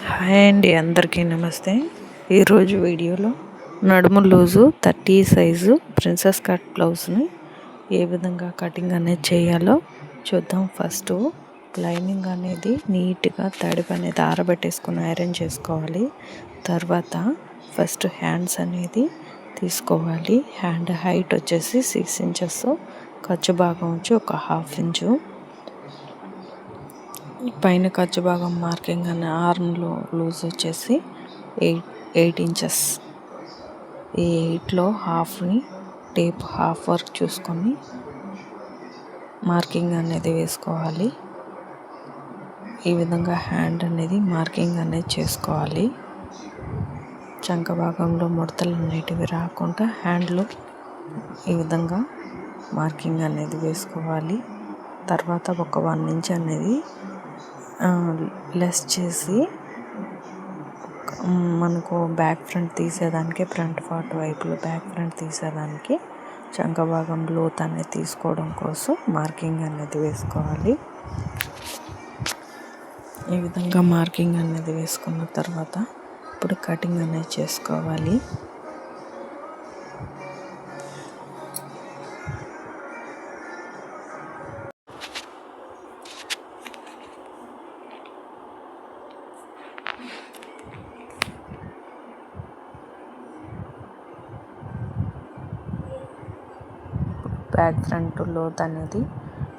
Hi అండి, అందరికీ నమస్తే. ఈరోజు వీడియోలో నడుము లూజు 30 సైజు ప్రిన్సెస్ కట్ బ్లౌజ్ని ఏ విధంగా కటింగ్ అనేది చేయాలో చూద్దాం. ఫస్ట్ లైనింగ్ అనేది నీట్గా తడిపి అనేది ఆరబెట్టేసుకుని ఐరన్ చేసుకోవాలి. తర్వాత ఫస్ట్ హ్యాండ్స్ అనేది తీసుకోవాలి. హ్యాండ్ హైట్ వచ్చేసి 6 ఇంచెస్, ఖర్చు భాగం వచ్చి ఒక 1/2 ఇంచు, పైన ఖర్చు భాగం మార్కింగ్ అనే ఆర్మ్లో లూజ్ వచ్చేసి 8 ఇంచెస్. ఈ 8లో హాఫ్ని టేప్ హాఫ్ వర్క్ చూసుకొని మార్కింగ్ అనేది వేసుకోవాలి. ఈ విధంగా హ్యాండ్ అనేది మార్కింగ్ అనేది చేసుకోవాలి. చంక భాగంలో ముడతలు అనేటివి రాకుండా హ్యాండ్లో ఈ విధంగా మార్కింగ్ అనేది వేసుకోవాలి. తర్వాత ఒక 1 ఇంచ్ అనేది లెస్ చేసి మనకు బ్యాక్ ఫ్రంట్ తీసేదానికి, ఫ్రంట్ పార్ట్ వైపులో బ్యాక్ ఫ్రంట్ తీసేదానికి చంక భాగం లోత్ అనేది తీసుకోవడం కోసం మార్కింగ్ అనేది వేసుకోవాలి. ఈ విధంగా మార్కింగ్ అనేది వేసుకున్న తర్వాత ఇప్పుడు కటింగ్ అనేది చేసుకోవాలి. బ్యాక్ ఫ్రంట్ లోత్ అనేది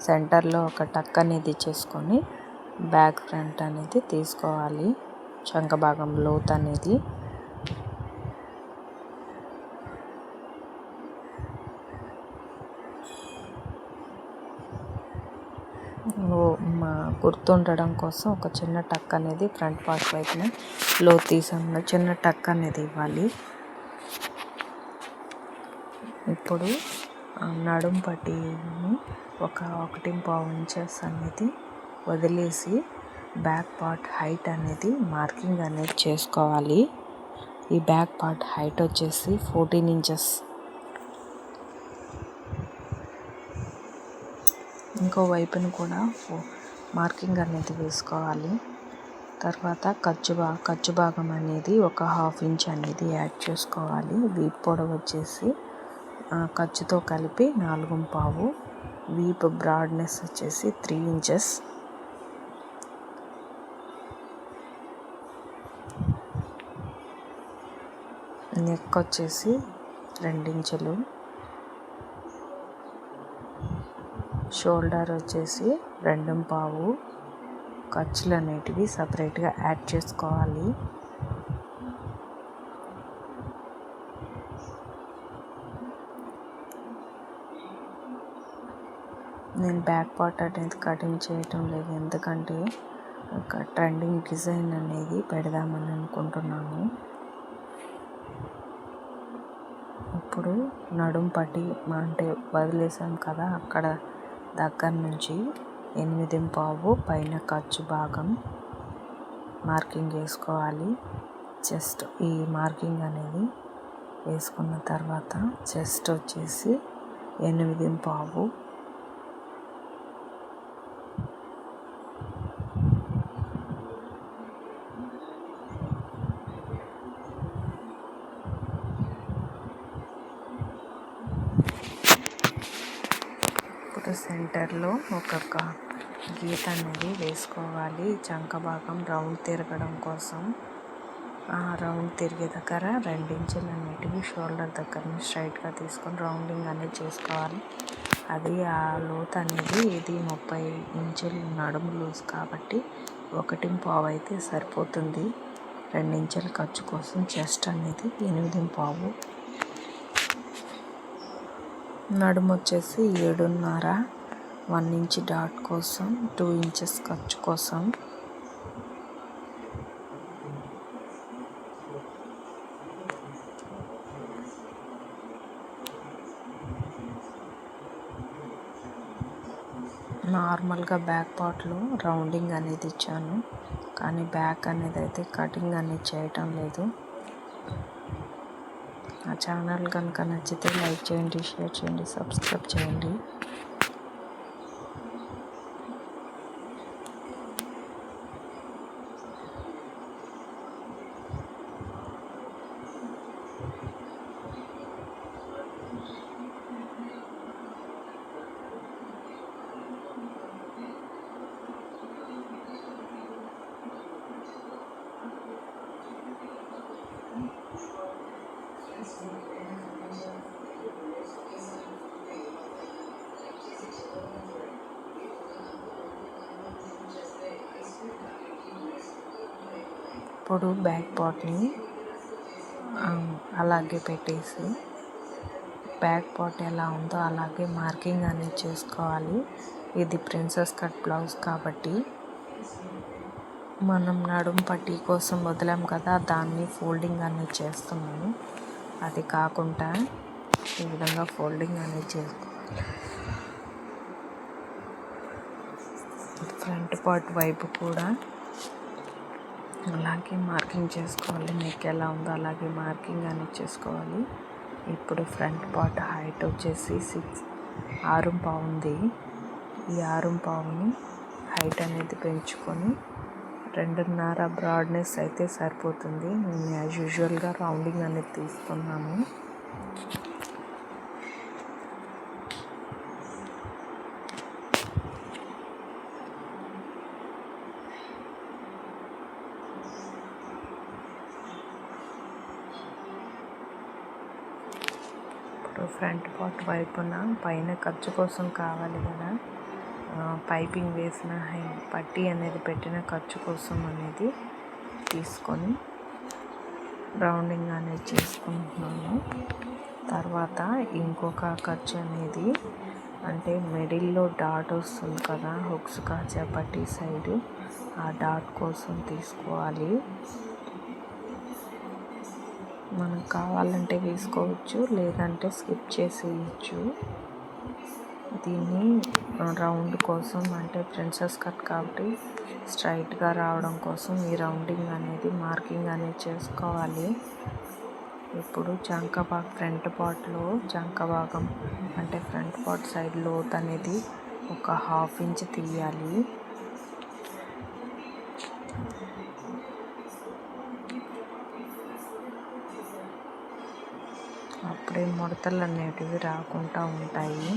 సెంటర్లో ఒక టక్ అనేది చేసుకొని బ్యాక్ ఫ్రంట్ అనేది తీసుకోవాలి. చంక భాగం లోత్ అనేది గుర్తుండడం కోసం ఒక చిన్న టక్ అనేది ఫ్రంట్ పార్ట్ వైపున లోత్ తీసాము, చిన్న టక్ అనేది ఇవ్వాలి. ఇప్పుడు నడుం పట్టీని ఒక 1.5 ఇంచెస్ అనేది వదిలేసి బ్యాక్ పార్ట్ హైట్ అనేది మార్కింగ్ అనేది చేసుకోవాలి. ఈ బ్యాక్ పార్ట్ హైట్ వచ్చేసి 14 ఇంచెస్. ఇంకో వైపును కూడా మార్కింగ్ అనేది వేసుకోవాలి. తర్వాత ఖర్చు భాగం అనేది ఒక 1/2 ఇంచ్ అనేది యాడ్ చేసుకోవాలి. వీప్ పొడవు వచ్చేసి ఖర్చుతో కలిపి 4.5, వీప్ బ్రాడ్నెస్ వచ్చేసి 3 ఇంచెస్. నెక్ వచ్చేసి 2 ఇంచులు, షోల్డర్ వచ్చేసి 2.5. ఖర్చులు అనేటివి సపరేట్గా యాడ్ చేసుకోవాలి. నేను బ్యాక్ పార్ట్ అనేది కటింగ్ చేయటం లేదు, ఎందుకంటే ఒక ట్రెండింగ్ డిజైన్ అనేది పెడదామని అనుకుంటున్నాను. ఇప్పుడు నడుం పట్టి అంటే వదిలేసాం కదా, అక్కడ దగ్గర నుంచి 8.5 పైన ఖర్చు భాగం మార్కింగ్ వేసుకోవాలి. చెస్ట్ ఈ మార్కింగ్ అనేది వేసుకున్న తర్వాత చెస్ట్ వచ్చేసి 8.5. ఇప్పుడు సెంటర్లో ఒక గీత అనేది వేసుకోవాలి. చంక భాగం రౌండ్ తిరగడం కోసం ఆ రౌండ్ తిరిగే దగ్గర 2 ఇంచులు అనేటివి షోల్డర్ దగ్గర నుంచి స్ట్రైట్గా తీసుకొని రౌండింగ్ అనేది చేసుకోవాలి. అది ఆ లోత్ అనేది ఇది 30 ఇంచులు నడుము లూజ్ కాబట్టి 1.5 అయితే సరిపోతుంది. 2 ఇంచుల ఖర్చు కోసం చెస్ట్ అనేది 8.5. నడుము వచ్చేసి 7.5, 1 ఇంచ్ డాట్ కోసం 2 ఇంచెస్ ఖర్చు కోసం. నార్మల్గా బ్యాక్ పార్ట్లో రౌండింగ్ అనేది ఇచ్చాను, కానీ బ్యాక్ అనేది అయితే కటింగ్ అనేది చేయటం లేదు. నా ఛానల్ కనుక నచ్చితే లైక్ చేయండి, షేర్ చేయండి, సబ్స్క్రైబ్ చేయండి. ఇప్పుడు బ్యాక్ పార్ట్ని అలాగే పెట్టేసి బ్యాక్ పార్ట్ ఎలా ఉందో అలాగే మార్కింగ్ అనేది చేసుకోవాలి. ఇది ప్రిన్సెస్ కట్ బ్లౌజ్ కాబట్టి మనం నడుం పట్టీ కోసం వదిలాం కదా, దాన్ని ఫోల్డింగ్ అనేది చేస్తున్నాను. అది కాకుండా ఈ విధంగా ఫోల్డింగ్ అనేది చేసుకోవాలి. ఫ్రంట్ పార్ట్ వైపు కూడా అలాగే మార్కింగ్ చేసుకోవాలి. నెక్ ఎలా ఉందో అలాగే మార్కింగ్ అనేది చేసుకోవాలి. ఇప్పుడు ఫ్రంట్ పార్ట్ హైట్ వచ్చేసి 6.5 ఉంది. ఈ 6.5ని హైట్ అనేది పెంచుకొని 2.5 బ్రాడ్నెస్ అయితే సరిపోతుంది. నేను యాజ్ యూజువల్గా రౌండింగ్ అనేది తీసుకున్నాను. ఫ్రంట్ పార్ట్ వైపున పైన ఖర్చు కోసం కావాలి కదా, పైపింగ్ వేసిన పట్టీ అనేది పెట్టిన ఖర్చు కోసం అనేది తీసుకొని రౌండింగ్ అనేది చేసుకుంటున్నాను. తర్వాత ఇంకొక ఖర్చు అనేది అంటే మిడిల్లో డాట్ వస్తుంది కదా, హుక్స్ కాచా పట్టీ సైడు, ఆ డాట్ కోసం తీసుకోవాలి. మనకు కావాలంటే వేసుకోవచ్చు, లేదంటే స్కిప్ చేసేయచ్చు. దీన్ని రౌండ్ కోసం అంటే ప్రిన్సెస్ కట్ కాబట్టి స్ట్రైట్గా రావడం కోసం ఈ రౌండింగ్ అనేది మార్కింగ్ అనేది చేసుకోవాలి. ఇప్పుడు ఫ్రంట్ పార్ట్లో చంక భాగం అంటే ఫ్రంట్ పార్ట్ సైడ్ లోత్ అనేది ఒక 1/2 ఇంచ్ తీయాలి. అప్పుడే ముడతలు అనేటివి రాకుండా ఉంటాయి.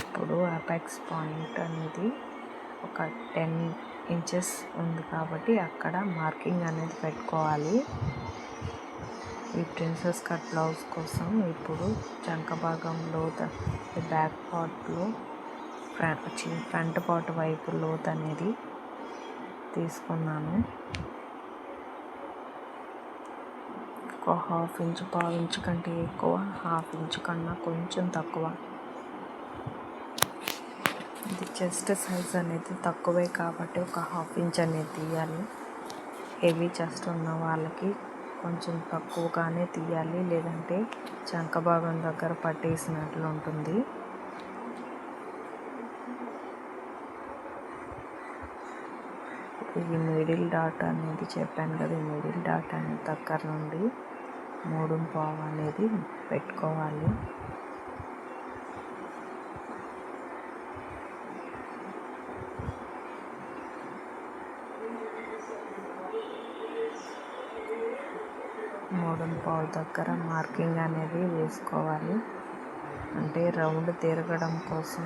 ఇప్పుడు అపెక్స్ పాయింట్ అనేది ఒక 10 ఇంచెస్ ఉంది కాబట్టి అక్కడ మార్కింగ్ అనేది పెట్టుకోవాలి. ఈ ప్రిన్సెస్ కట్ బ్లౌజ్ కోసం ఇప్పుడు చంక భాగంలో బ్యాక్ పార్ట్లో ఫ్రంట్ పార్ట్ వైపు లోత్ అనేది తీసుకున్నాను. ఒక 1/2 ఇంచ్, 1/4 ఇంచ్ కంటే ఎక్కువ, 1/2 ఇంచ్ కన్నా కొంచెం తక్కువ. ఇది చెస్ట్ సైజ్ అనేది తక్కువే కాబట్టి ఒక 1/2 ఇంచ్ అనేది తీయాలి. హెవీ చెస్ట్ ఉన్న వాళ్ళకి కొంచెం తక్కువగానే తీయాలి, లేదంటే చంక భాగం దగ్గర పట్టేసినట్లు ఉంటుంది. ఈ మిడిల్ డాట్ అనేది చెప్పాను కదా, ఈ మిడిల్ డాట్ అనేది దగ్గర నుండి 3.5 అనేది పెట్టుకోవాలి. దగ్గర మార్కింగ్ అనేది వేసుకోవాలి. అంటే రౌండ్ తిరగడం కోసం.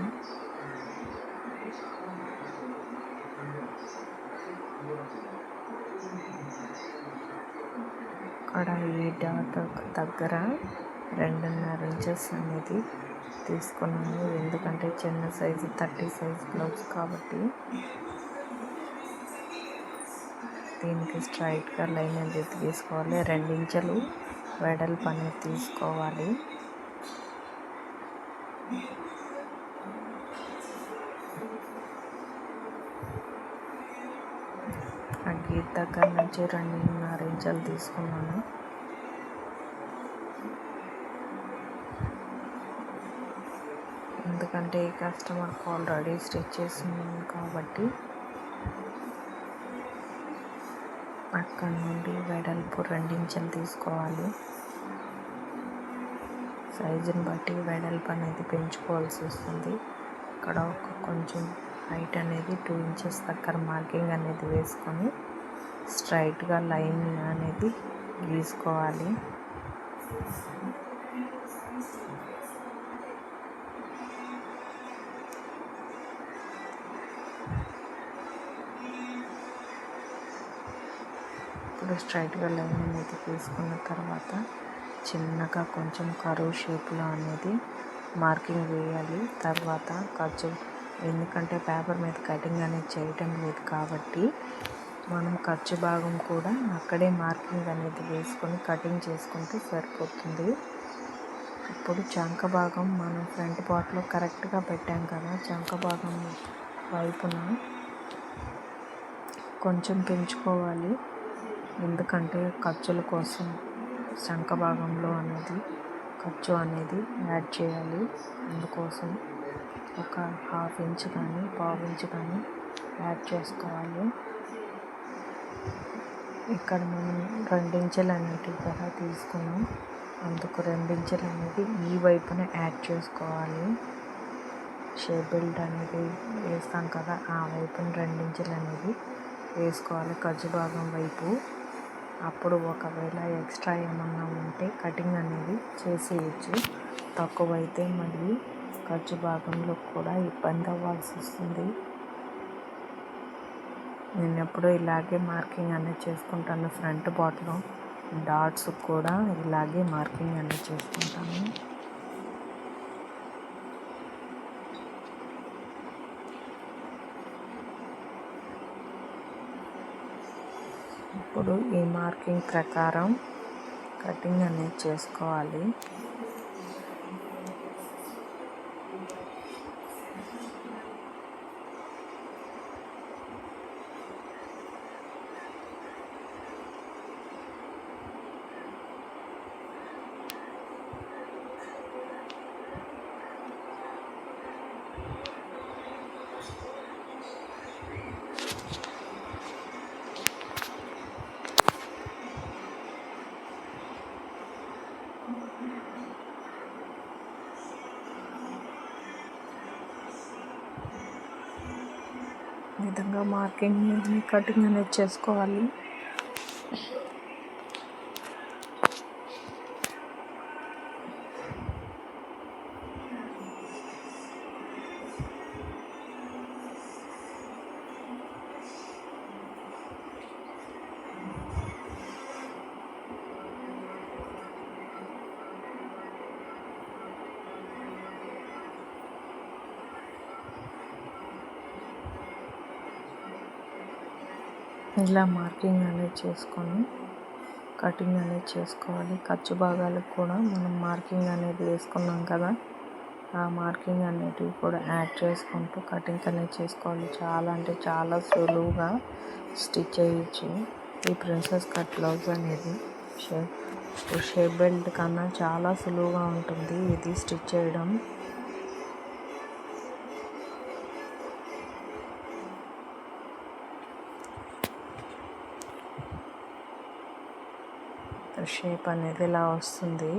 అక్కడ ఈ డాట్ దగ్గర 2.5 ఇంచెస్ అనేది తీసుకున్నాను. ఎందుకంటే చిన్న సైజు 30 సైజ్ బ్లౌజ్ కాబట్టి దీనికి స్ట్రైట్గా లైన్ అనేది తీసుకోవాలి. 2 ఇంచులు వెడల్పు అనేది తీసుకోవాలి. ఆ గీత దగ్గర నుంచి 2.5 ఇంచులు తీసుకున్నాను. ఎందుకంటే ఈ కస్టమర్కి ఆల్రెడీ స్టిచ్ చేస్తున్నాను కాబట్టి అక్కడ నుండి వెడల్పు 2 ఇంచులు తీసుకోవాలి. సైజుని బట్టి వెడల్పు అనేది పెంచుకోవాల్సి వస్తుంది. ఇక్కడ కొంచెం హైట్ అనేది 2 ఇంచెస్ దగ్గర మార్కింగ్ అనేది వేసుకొని స్ట్రైట్గా లైన్ అనేది గీసుకోవాలి. ఇప్పుడు స్ట్రైట్గా లైన్ అనేది తీసుకున్న తర్వాత చిన్నగా కొంచెం కరువు షేప్లో అనేది మార్కింగ్ వేయాలి. తర్వాత ఖర్చు, ఎందుకంటే పేపర్ మీద కటింగ్ అనేది చేయటం లేదు కాబట్టి మనం ఖర్చు భాగం కూడా అక్కడే మార్కింగ్ అనేది వేసుకొని కటింగ్ చేసుకుంటే సరిపోతుంది. ఇప్పుడు చంక భాగం మనం ఫ్రంట్ పార్ట్లో కరెక్ట్గా పెట్టాం కదా, చంక భాగం వైపున కొంచెం పెంచుకోవాలి. ఎందుకంటే ఖర్చుల కోసం చంక భాగంలో అనేది ఖర్చు అనేది యాడ్ చేయాలి. అందుకోసం ఒక 1/2 ఇంచ్ కానీ 1/4 ఇంచ్ కానీ యాడ్ చేసుకోవాలి. ఇక్కడ మనం 2 ఇంచులు అనేటివి కదా తీసుకున్నాం, అందుకు 2 ఇంచులు అనేది ఈ వైపున యాడ్ చేసుకోవాలి. షేప్ బెల్ట్ అనేది వేస్తాం కదా, ఆ వైపున 2 ఇంచులు అనేది వేసుకోవాలి ఖర్చు భాగం వైపు. అప్పుడు ఒకవేళ ఎక్స్ట్రా ఏమన్నా ఉంటే కటింగ్ అనేది చేసేయచ్చు. తక్కువైతే మళ్ళీ ఖర్చు భాగంలో కూడా ఇబ్బంది అవ్వాల్సి వస్తుంది. నేను ఎప్పుడూ ఇలాగే మార్కింగ్ అనేది చేసుకుంటాను. ఫ్రంట్ పార్ట్లో డాట్స్ కూడా ఇలాగే మార్కింగ్ అనేది చేసుకుంటాను. ఇప్పుడు ఈ మార్కింగ్ ప్రకారం కటింగ్ అనేది చేసుకోవాలి. ఈ విధంగా మార్కింగ్ అనేది కటింగ్ అనేది చేసుకోవాలి. ఇలా మార్కింగ్ అనేది చేసుకొని కటింగ్ అనేది చేసుకోవాలి. ఖర్చు భాగాలకు కూడా మనం మార్కింగ్ అనేది వేసుకున్నాం కదా, ఆ మార్కింగ్ అనేటివి కూడా యాడ్ చేసుకుంటూ కటింగ్ అనేది చేసుకోవాలి. చాలా అంటే చాలా సులువుగా స్టిచ్ చేయొచ్చు ఈ ప్రిన్సెస్ కట్ బ్లౌజ్ అనేది. షేప్ బెల్ట్ కన్నా చాలా సులువుగా ఉంటుంది ఇది స్టిచ్ చేయడం. షేప్ అనేది ఇలా వస్తుంది.